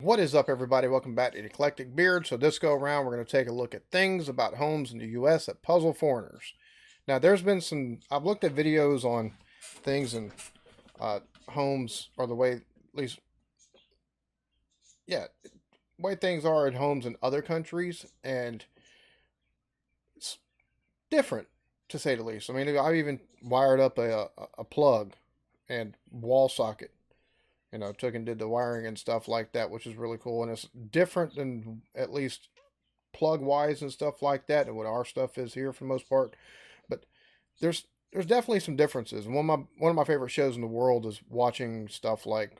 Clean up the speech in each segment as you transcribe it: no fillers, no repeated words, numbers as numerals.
What is up, everybody? Welcome back to Eclectic Beard. So this go around, we're going to take a look at things about homes in the U.S. that puzzle foreigners. Now, there's been I've looked at videos on things and homes, or the way, at least, yeah, way things are in homes in other countries, and it's different, to say the least. I mean, I've even wired up a plug and wall socket. Took and did the wiring and stuff like that, which is really cool. And it's different than, at least plug wise and stuff like that, and what our stuff is here for the most part. But there's definitely some differences. And one of my favorite shows in the world is watching stuff like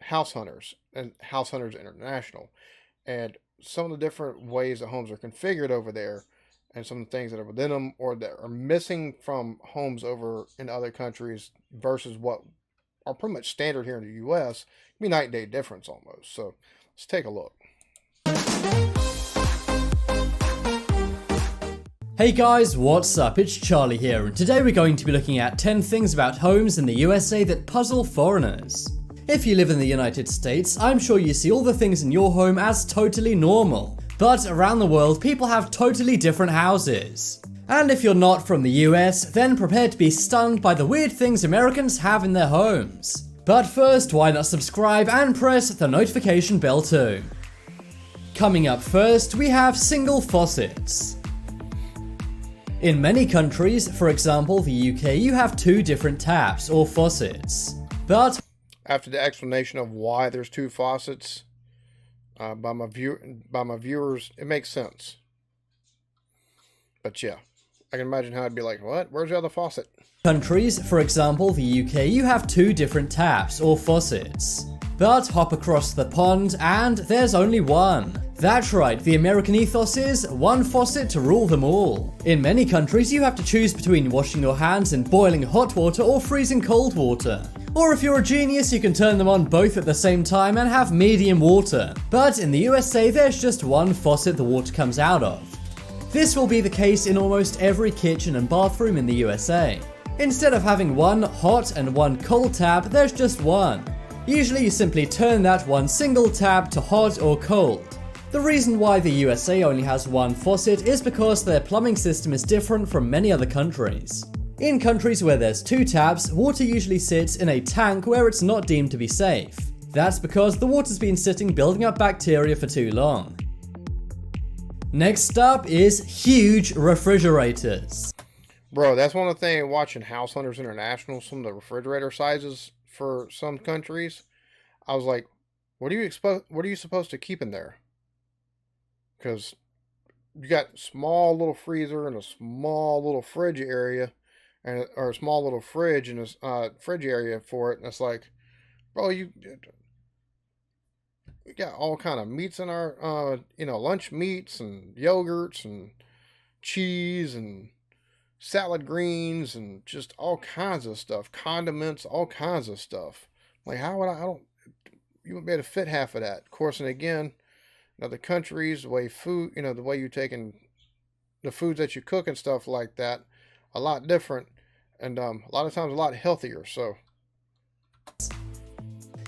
House Hunters and House Hunters International, and some of the different ways that homes are configured over there, and some of the things that are within them or that are missing from homes over in other countries versus what are pretty much standard here in the U.S. It can be night and day difference almost. So let's take a look. Hey guys, what's up? It's Charlie here, and today we're going to be looking at 10 things about homes in the USA that puzzle foreigners. If you live in the United States, I'm sure you see all the things in your home as totally normal. But around the world, people have totally different houses. And if you're not from the US, then prepare to be stunned by the weird things Americans have in their homes. But first, why not subscribe and press the notification bell too? Coming up first, we have single faucets. In many countries, for example the UK, you have two different taps or faucets. But after the explanation of why there's two faucets by my viewers, it makes sense. But yeah, I can imagine how I'd be like, what? Where's the other faucet? Countries, for example the UK, you have two different taps or faucets. But hop across the pond and there's only one. That's right, the American ethos is one faucet to rule them all. In many countries, you have to choose between washing your hands in boiling hot water or freezing cold water. Or if you're a genius, you can turn them on both at the same time and have medium water. But in the USA, there's just one faucet the water comes out of. This will be the case in almost every kitchen and bathroom in the USA. Instead of having one hot and one cold tap, there's just one. Usually you simply turn that one single tap to hot or cold. The reason why the USA only has one faucet is because their plumbing system is different from many other countries. In countries where there's two taps, water usually sits in a tank where it's not deemed to be safe. That's because the water's been sitting building up bacteria for too long. Next up is huge refrigerators. Bro, that's one of the things watching House Hunters International, some of the refrigerator sizes for some countries. I was like, what are you supposed to keep in there? Because you got small little freezer and a small little fridge area, or a small little fridge and a fridge area for it, and it's like, bro, we got all kind of meats in our lunch meats and yogurts and cheese and salad greens and just all kinds of stuff, condiments, all kinds of stuff. Like, how would you wouldn't be able to fit half of that. Of course, and again, the countries, the way food, the way you taking the foods that you cook and stuff like that, a lot different, and a lot of times a lot healthier. So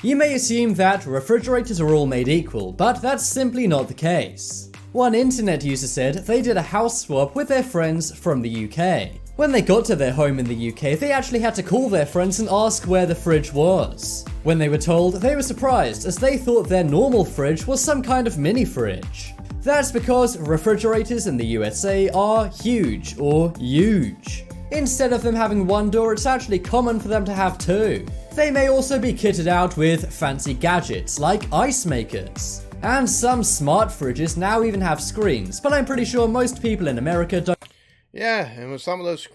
you may assume that refrigerators are all made equal, but that's simply not the case. One internet user said they did a house swap with their friends from the UK. When they got to their home in the UK, they actually had to call their friends and ask where the fridge was. When they were told, they were surprised as they thought their normal fridge was some kind of mini fridge. That's because refrigerators in the USA are huge or huge. Instead of them having one door, it's actually common for them to have two. They may also be kitted out with fancy gadgets like ice makers. And some smart fridges now even have screens, but I'm pretty sure most people in America don't. Yeah, and with some of those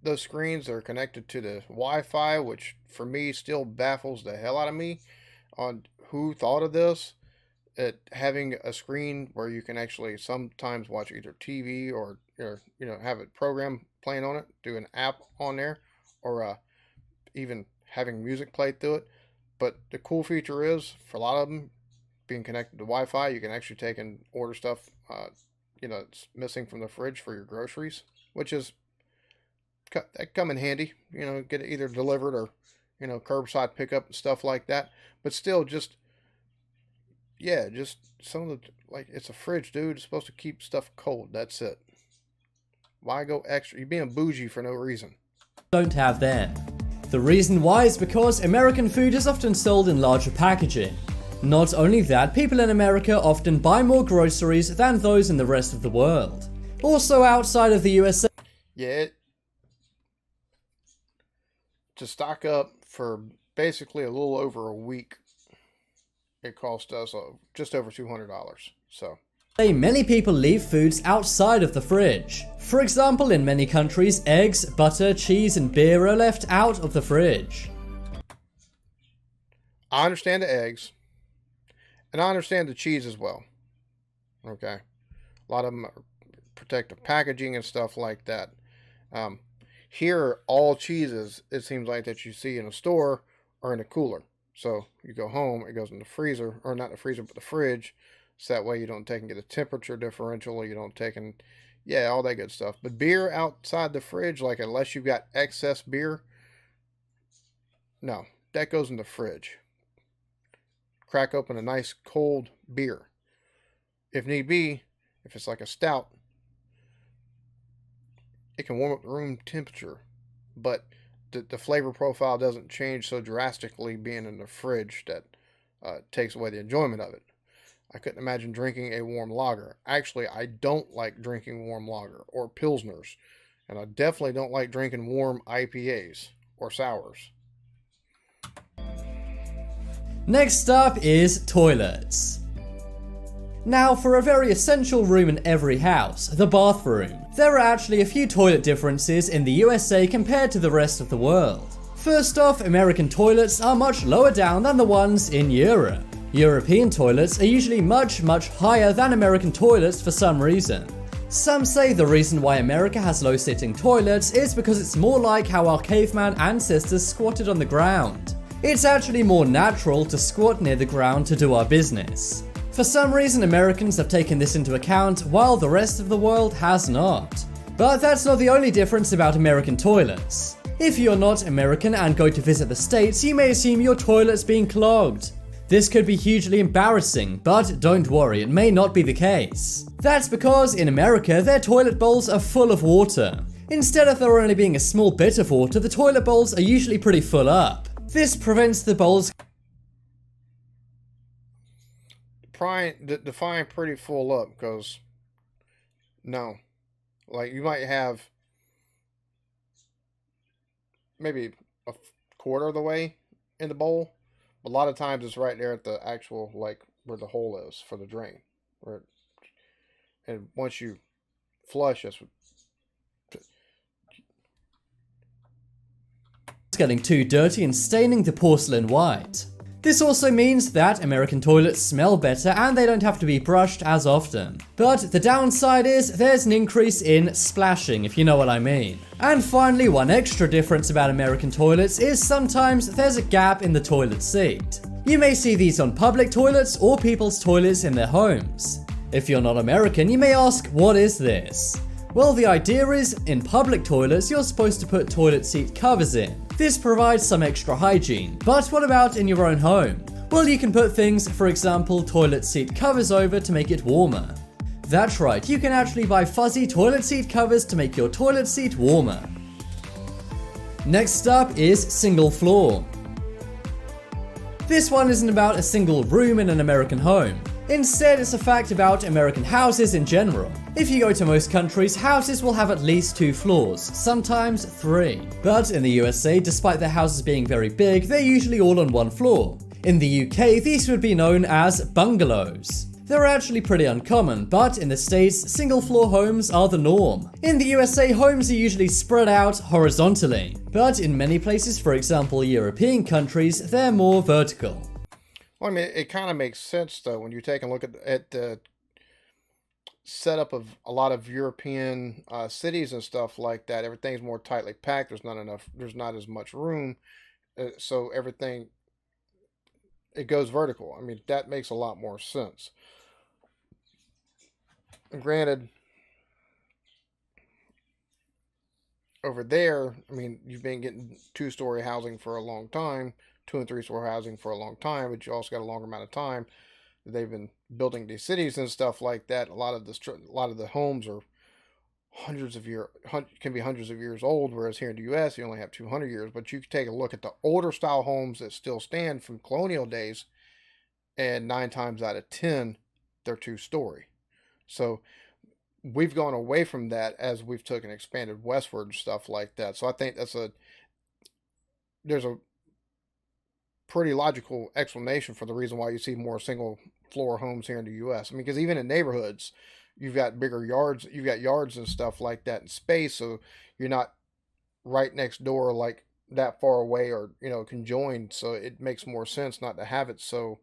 those screens are connected to the Wi-Fi, which for me still baffles the hell out of me on who thought of this. Having a screen where you can actually sometimes watch either TV or have a program playing on it, do an app on there, or even having music played through it. But the cool feature is, for a lot of them, being connected to Wi-Fi, you can actually take and order stuff it's missing from the fridge for your groceries, which is that come in handy. Get it either delivered or curbside pickup and stuff like that. But still, just yeah, just some of the, like, it's a fridge, dude. It's supposed to keep stuff cold. That's it. Why go extra? You're being bougie for no reason. Don't have them. The reason why is because American food is often sold in larger packaging. Not only that, people in America often buy more groceries than those in the rest of the world. Also outside of the USA. Yeah, to stock up for basically a little over a week, it cost us just over $200. So Many people leave foods outside of the fridge. For example, in many countries, eggs, butter, cheese, and beer are left out of the fridge. I understand the eggs, and I understand the cheese as well. Okay, a lot of them are protective packaging and stuff like that. Here, all cheeses, it seems like, that you see in a store are in a cooler. So you go home, it goes in the freezer, or not the freezer, but the fridge. So that way you don't take and get a temperature differential, you don't take and, yeah, all that good stuff. But beer outside the fridge, like, unless you've got excess beer, no, that goes in the fridge. Crack open a nice cold beer. If need be, if it's like a stout, it can warm up the room temperature, but the flavor profile doesn't change so drastically being in the fridge that takes away the enjoyment of it. I couldn't imagine drinking a warm lager. Actually, I don't like drinking warm lager or pilsners, and I definitely don't like drinking warm IPAs or sours. Next up is toilets. Now, for a very essential room in every house, the bathroom, there are actually a few toilet differences in the USA compared to the rest of the world. First off, American toilets are much lower down than the ones in Europe. European toilets are usually much higher than American toilets for some reason. Some say the reason why America has low-sitting toilets is because it's more like how our caveman ancestors squatted on the ground. It's actually more natural to squat near the ground to do our business. For some reason, Americans have taken this into account, while the rest of the world has not. But that's not the only difference about American toilets. If you're not American and go to visit the States, you may assume your toilet's being clogged. This could be hugely embarrassing, but don't worry, it may not be the case. That's because in America, their toilet bowls are full of water. Instead of there only being a small bit of water, the toilet bowls are usually pretty full up. This prevents the bowls define pretty full up, because no, like, you might have maybe a quarter of the way in the bowl. A lot of times it's right there at the actual, like, where the hole is for the drain. And once you flush, that's what. getting too dirty and staining the porcelain white. This also means that American toilets smell better and they don't have to be brushed as often. But the downside is there's an increase in splashing, if you know what I mean. And finally, one extra difference about American toilets is sometimes there's a gap in the toilet seat. You may see these on public toilets or people's toilets in their homes. If you're not American, you may ask, what is this? Well, the idea is, in public toilets, you're supposed to put toilet seat covers in. This provides some extra hygiene, but what about in your own home? Well, you can put things, for example, toilet seat covers over to make it warmer. That's right, you can actually buy fuzzy toilet seat covers to make your toilet seat warmer. Next up is single floor. This one isn't about a single room in an American home. Instead, it's a fact about American houses in general. If you go to most countries, houses will have at least 2 floors, sometimes 3. But in the USA, despite their houses being very big, they're usually all on 1 floor. In the UK, these would be known as bungalows. They're actually pretty uncommon, but in the States, single floor homes are the norm. In the USA, homes are usually spread out horizontally. But in many places, for example European countries, they're more vertical. Well, I mean, it kind of makes sense, though, when you take a look at the setup of a lot of European cities and stuff like that. Everything's more tightly packed. There's not as much room. So everything, it goes vertical. I mean, that makes a lot more sense. And granted, over there, I mean, you've been getting 2-story housing for a long time. 2- and 3-story housing for a long time, but you also got a longer amount of time. they've been building these cities and stuff like that. A lot of the homes are can be hundreds of years old, whereas here in the U.S. you only have 200 years. But you can take a look at the older style homes that still stand from colonial days, and 9 times out of 10, they're 2-story. So we've gone away from that as we've taken expanded westward and stuff like that. So I think there's a pretty logical explanation for the reason why you see more single floor homes here in the U.S. I mean, because even in neighborhoods, you've got bigger yards, you've got yards and stuff like that in space, so you're not right next door like that far away or conjoined. So it makes more sense not to have it so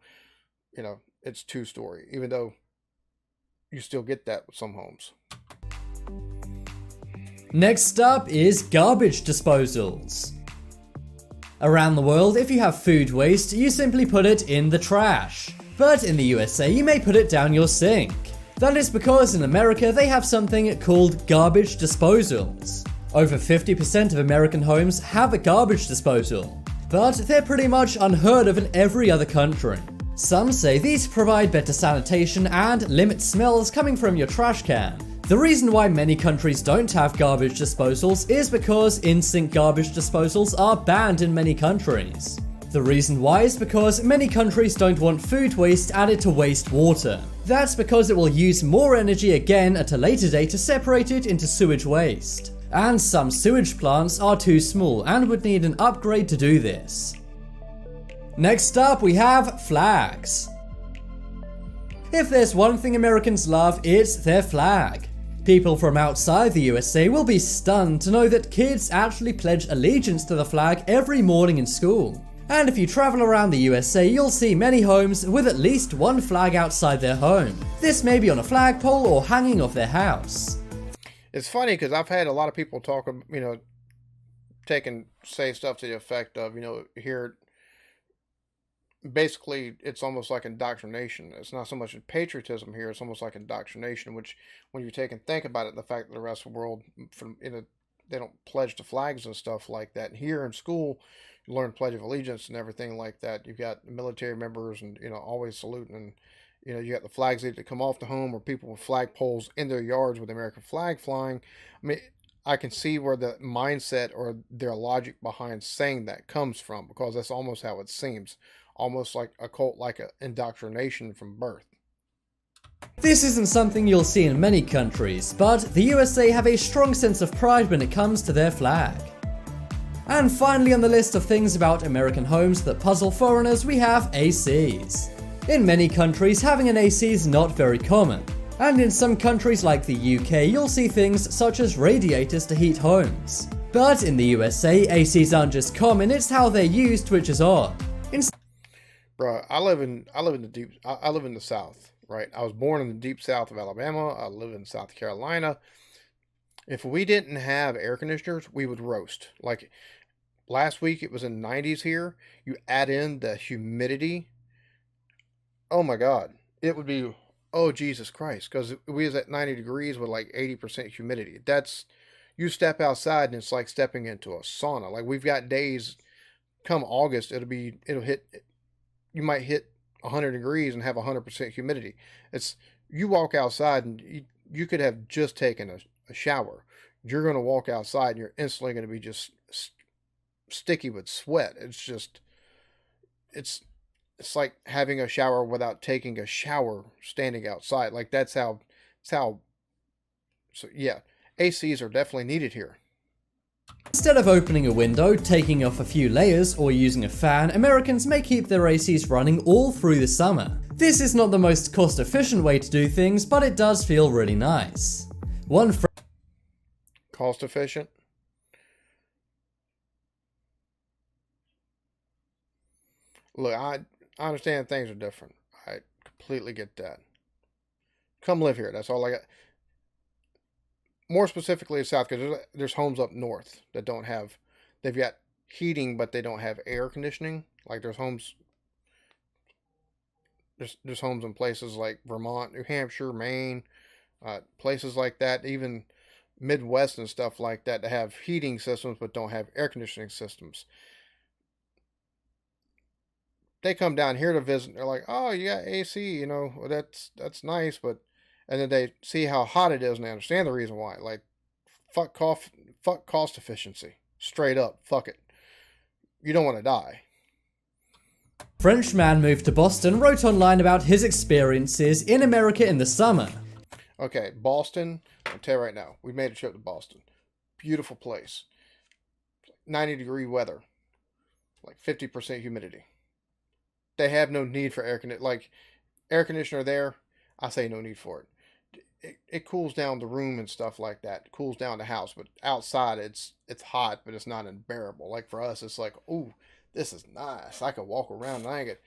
it's 2-story, even though you still get that with some homes. Next up is garbage disposals. Around the world, if you have food waste, you simply put it in the trash. But in the USA, you may put it down your sink. That is because in America, they have something called garbage disposals. Over 50% of American homes have a garbage disposal, but they're pretty much unheard of in every other country. Some say these provide better sanitation and limit smells coming from your trash can. The reason why many countries don't have garbage disposals is because in-sink garbage disposals are banned in many countries. The reason why is because many countries don't want food waste added to wastewater. That's because it will use more energy again at a later date to separate it into sewage waste. And some sewage plants are too small and would need an upgrade to do this. Next up, we have flags. If there's one thing Americans love, it's their flag. People from outside the USA will be stunned to know that kids actually pledge allegiance to the flag every morning in school. And if you travel around the USA, you'll see many homes with at least one flag outside their home. This may be on a flagpole or hanging off their house. It's funny because I've had a lot of people talk, say stuff to the effect of, here, basically it's almost like indoctrination. It's not so much patriotism here, it's almost like indoctrination, which when you take and think about it, the fact that the rest of the world, they don't pledge to flags and stuff like that. And here in school, you learn Pledge of Allegiance and everything like that. You've got military members and, always saluting, and, you got the flags that come off the home, or people with flag poles in their yards with the American flag flying. I mean, I can see where the mindset or their logic behind saying that comes from, because that's almost how it seems. Almost like a cult, like an indoctrination from birth. This isn't something you'll see in many countries, but the USA have a strong sense of pride when it comes to their flag. And finally on the list of things about American homes that puzzle foreigners, we have ACs. In many countries, having an AC is not very common. And in some countries like the UK, you'll see things such as radiators to heat homes. But in the USA, ACs aren't just common, it's how they're used which is odd. Bro, I live in the South, right? I was born in the deep South of Alabama. I live in South Carolina. If we didn't have air conditioners, we would roast. Like last week, it was in the 90s here. You add in the humidity. Oh my God. It would be, oh Jesus Christ. Because we was at 90 degrees with like 80% humidity. You step outside and it's like stepping into a sauna. Like we've got days, come August, you might hit 100 degrees and have 100% humidity. You walk outside and you could have just taken a shower. You're going to walk outside and you're instantly going to be just sticky with sweat. It's like having a shower without taking a shower standing outside. Like so yeah, ACs are definitely needed here. Instead of opening a window, taking off a few layers, or using a fan, Americans may keep their ACs running all through the summer. This is not the most cost-efficient way to do things, but it does feel really nice. Cost-efficient? Look, I understand things are different. I completely get that. Come live here. That's all I got. More specifically in South, because there's homes up north that don't have, they've got heating, but they don't have air conditioning. Like there's homes in places like Vermont, New Hampshire, Maine, places like that, even Midwest and stuff like that have heating systems but don't have air conditioning systems. they come down here to visit. And they're like, "Oh, you got AC, well, that's nice," but and then they see how hot it is and they understand the reason why. Like, fuck cost efficiency, straight up, fuck it. You don't want to die. French man moved to Boston wrote online about his experiences in America in the summer. Okay, Boston. I'll tell you right now, we made a trip to Boston. Beautiful place. 90-degree weather, like 50% humidity. They have no need for air conditioner. Like, air conditioner there, I say no need for it. It cools down the room and stuff like that. It cools down the house, but outside it's hot, but it's not unbearable. Like for us, it's like, ooh, this is nice. I can walk around and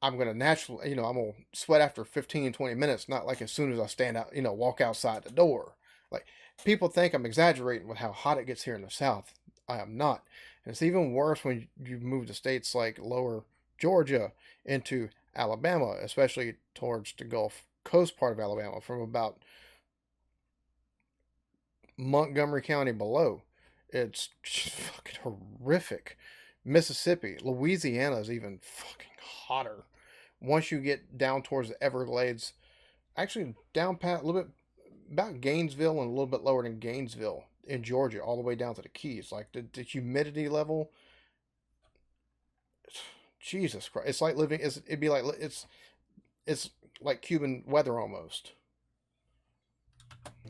I'm gonna naturally, I'm gonna sweat after 15, 20 minutes, not like as soon as I stand out, walk outside the door. Like, people think I'm exaggerating with how hot it gets here in the South. I am not. And it's even worse when you move to states like lower Georgia into Alabama, especially towards the Gulf Coast part of Alabama, from about Montgomery County below. It's just fucking horrific. Mississippi, Louisiana is even fucking hotter. Once you get down towards the Everglades, actually down past a little bit about Gainesville and a little bit lower than Gainesville in Georgia, all the way down to the Keys, like the humidity level. Jesus Christ! It's like living. It'd be like it's like Cuban weather almost.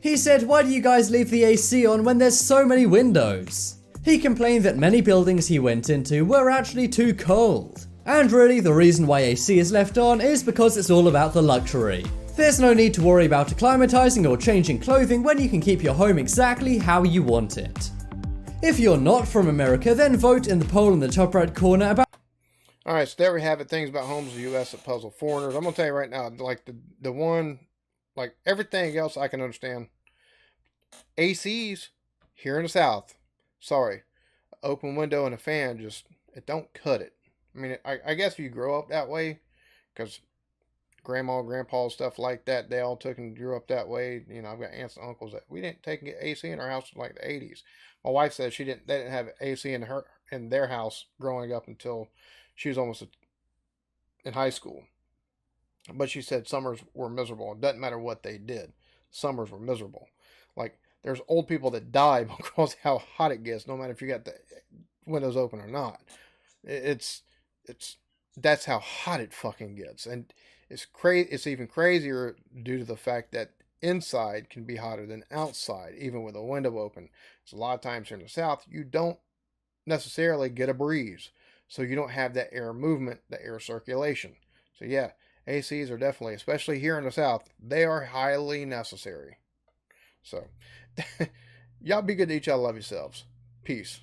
He said, "Why do you guys leave the AC on when there's so many windows?" He complained that many buildings he went into were actually too cold. And really, the reason why AC is left on is because it's all about the luxury. There's no need to worry about acclimatizing or changing clothing when you can keep your home exactly how you want it. If you're not from America, then vote in the poll in the top right corner about... Alright, so there we have it. Things about homes in the U.S. that puzzle foreigners. I'm going to tell you right now, like the one, like everything else I can understand. ACs here in the South, sorry, open window and a fan, just, it don't cut it. I mean, I guess if you grow up that way, because grandma, grandpa, stuff like that, they all took and grew up that way. I've got aunts and uncles that we didn't take and get AC in our house in like the 80s. My wife said they didn't have AC in their house growing up until she was almost in high school. But she said summers were miserable. It doesn't matter what they did. Summers were miserable. Like, there's old people that die because how hot it gets, no matter if you got the windows open or not. That's how hot it fucking gets. And it's even crazier due to the fact that inside can be hotter than outside, even with a window open. So a lot of times here in the South, you don't necessarily get a breeze. So you don't have that air movement, the air circulation. So yeah, ACs are definitely, especially here in the South, they are highly necessary. So y'all be good to each other. Love yourselves. Peace.